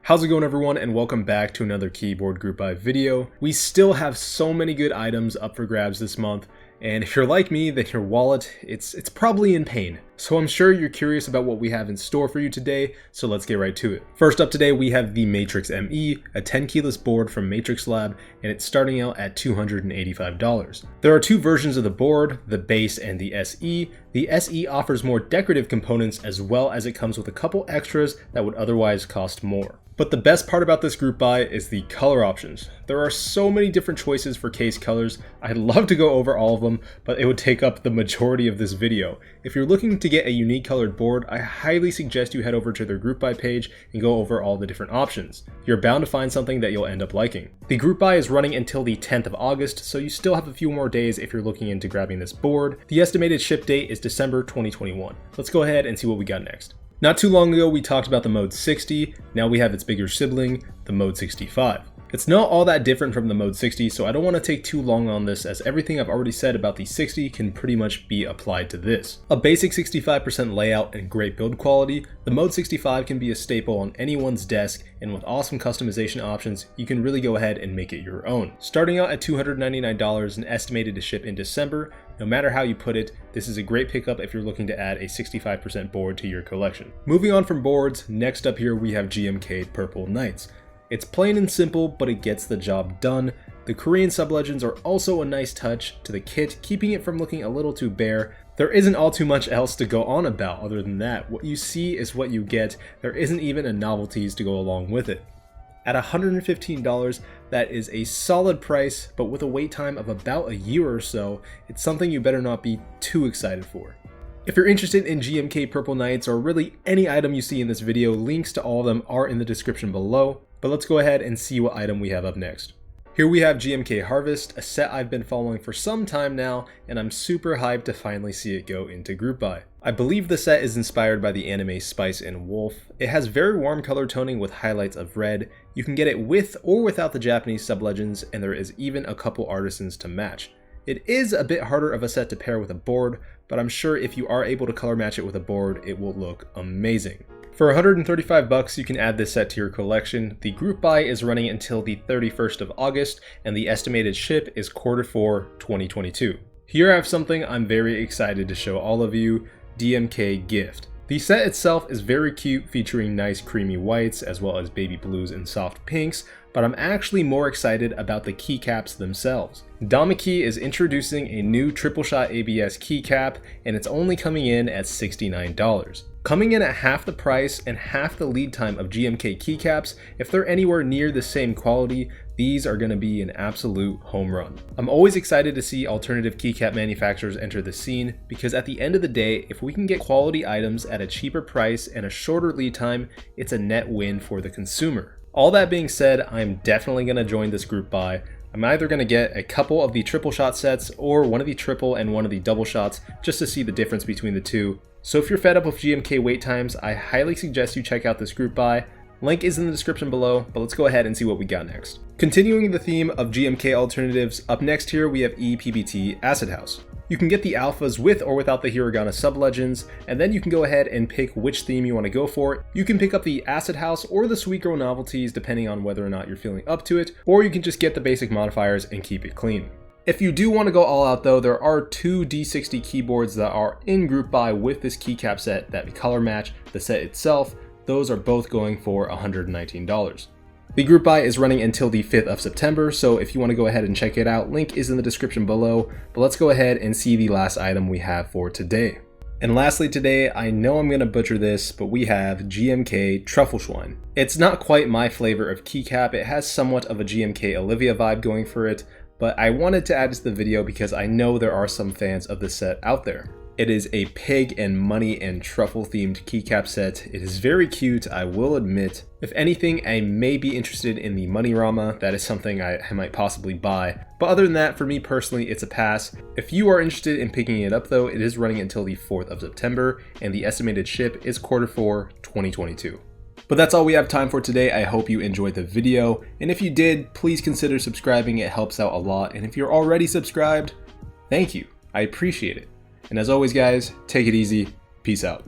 How's it going, everyone, and welcome back to another keyboard group buy video. We still have so many good items up for grabs this month, and if you're like me, then your wallet, it's probably in pain. So I'm sure you're curious about what we have in store for you today, so let's get right to it. First up today, we have the Matrix ME, a 10 keyless board from Matrix Lab, and it's starting out at $285. There are two versions of the board, the base and the SE. The SE offers more decorative components as well as it comes with a couple extras that would otherwise cost more. But the best part about this group buy is the color options. There are so many different choices for case colors. I'd love to go over all of them, but it would take up the majority of this video. If you're looking to get a unique colored board, I highly suggest you head over to their group buy page and go over all the different options. You're bound to find something that you'll end up liking. The group buy is running until the 10th of August, so you still have a few more days if you're looking into grabbing this board. The estimated ship date is December 2021. Let's go ahead and see what we got next. Not too long ago, we talked about the Mode 60. Now we have its bigger sibling, the Mode 65. It's not all that different from the Mode 60, so I don't want to take too long on this, as everything I've already said about the 60 can pretty much be applied to this. A basic 65% layout and great build quality, the Mode 65 can be a staple on anyone's desk, and with awesome customization options, you can really go ahead and make it your own. Starting out at $299 and estimated to ship in December, no matter how you put it, this is a great pickup if you're looking to add a 65% board to your collection. Moving on from boards, next up here we have GMK Purple Knights. It's plain and simple, but it gets the job done. The Korean sub-legends are also a nice touch to the kit, keeping it from looking a little too bare. There isn't all too much else to go on about other than that. What you see is what you get. There isn't even a novelties to go along with it. At $115, that is a solid price, but with a wait time of about a year or so, it's something you better not be too excited for. If you're interested in GMK Purple Knights or really any item you see in this video, links to all of them are in the description below. But let's go ahead and see what item we have up next. Here we have GMK Harvest, a set I've been following for some time now, and I'm super hyped to finally see it go into group buy. I believe the set is inspired by the anime Spice and Wolf. It has very warm color toning with highlights of red. You can get it with or without the Japanese sub-legends, and there is even a couple artisans to match. It is a bit harder of a set to pair with a board, but I'm sure if you are able to color match it with a board, it will look amazing. For $135, you can add this set to your collection. The group buy is running until the 31st of August, and the estimated ship is Q4 2022. Here I have something I'm very excited to show all of you, DMK Gift. The set itself is very cute, featuring nice creamy whites as well as baby blues and soft pinks, but I'm actually more excited about the keycaps themselves. DMK is introducing a new triple shot ABS keycap, and it's only coming in at $69. Coming in at half the price and half the lead time of GMK keycaps, if they're anywhere near the same quality, these are going to be an absolute home run. I'm always excited to see alternative keycap manufacturers enter the scene, because at the end of the day, if we can get quality items at a cheaper price and a shorter lead time, it's a net win for the consumer. All that being said, I'm definitely going to join this group buy. I'm either going to get a couple of the triple shot sets or one of the triple and one of the double shots just to see the difference between the two. So if you're fed up with GMK wait times, I highly suggest you check out this group buy. Link is in the description below, but let's go ahead and see what we got next. Continuing the theme of GMK alternatives, up next here we have ePBT Acid House. You can get the alphas with or without the Hiragana sub-legends, and then you can go ahead and pick which theme you want to go for. You can pick up the Acid House or the Sweet Girl novelties depending on whether or not you're feeling up to it, or you can just get the basic modifiers and keep it clean. If you do want to go all out though, there are two D60 keyboards that are in group buy with this keycap set that color match the set itself. Those are both going for $119. The group buy is running until the 5th of September, so if you want to go ahead and check it out, link is in the description below. But let's go ahead and see the last item we have for today. And lastly today, I know I'm going to butcher this, but we have GMK Truffleschwein. It's not quite my flavor of keycap, it has somewhat of a GMK Olivia vibe going for it, but I wanted to add it to the video because I know there are some fans of this set out there. It is a pig and money and truffle themed keycap set. It is very cute, I will admit. If anything, I may be interested in the money Rama. That is something I might possibly buy. But other than that, for me personally, it's a pass. If you are interested in picking it up though, it is running until the 4th of September, and the estimated ship is Q4 2022. But that's all we have time for today. I hope you enjoyed the video, and if you did, please consider subscribing. It helps out a lot, and if you're already subscribed, thank you. I appreciate it. And as always guys, take it easy. Peace out.